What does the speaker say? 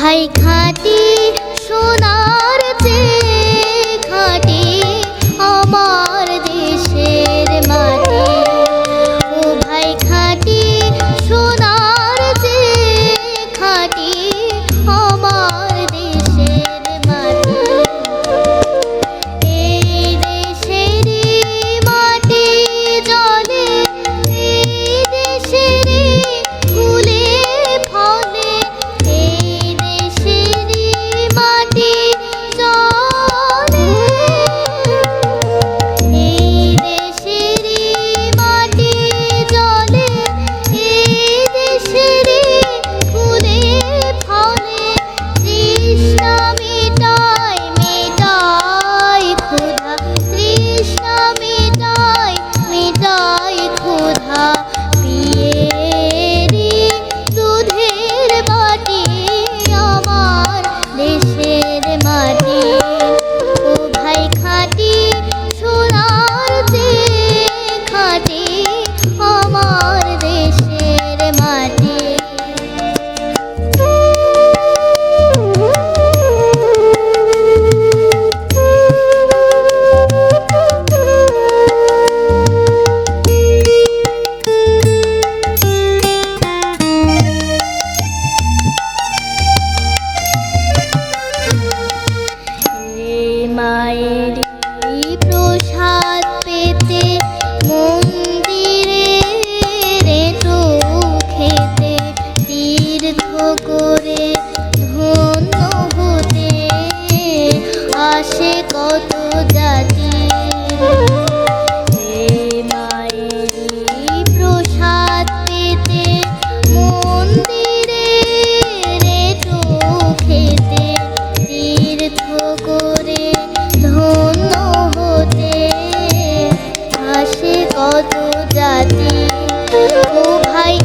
ভাই খাঁটি সোনার চেয়ে খাঁটি আমার দেশের মাটি। ও ভাই খাঁটি সোনার চেয়ে খাঁটি আমার দেশের মাটি। এই দেশেরই মাটি জলে, এই দেশেরই ফুলে ফলে, এই দেশেরই মাটি জলে, এই দেশেরই মাটি জলে, এই দেশেরই ফুলে ফলে। তৃষ্ণা মেটায় মেটায় ক্ষুধা, তৃষ্ণা মেটায় মেটায় ক্ষুধা, পিয়েরি দুধের বাটি আমার দেশের মাটি। ও ভাই খাঁটি সোনার চেয়ে খাঁটি আমার দেশের মাটি। মায়ের প্রসাদ পেতে মন্দিরে রেটো খেতে, তীর্থ করে ধন্য হতে আসে কত জাতি। মায়ের প্রসাদ পেতে মন্দিরে রেটো খেতে, তীর্থ করে ধন্য হতে আসে কত জাতি। ও ভাই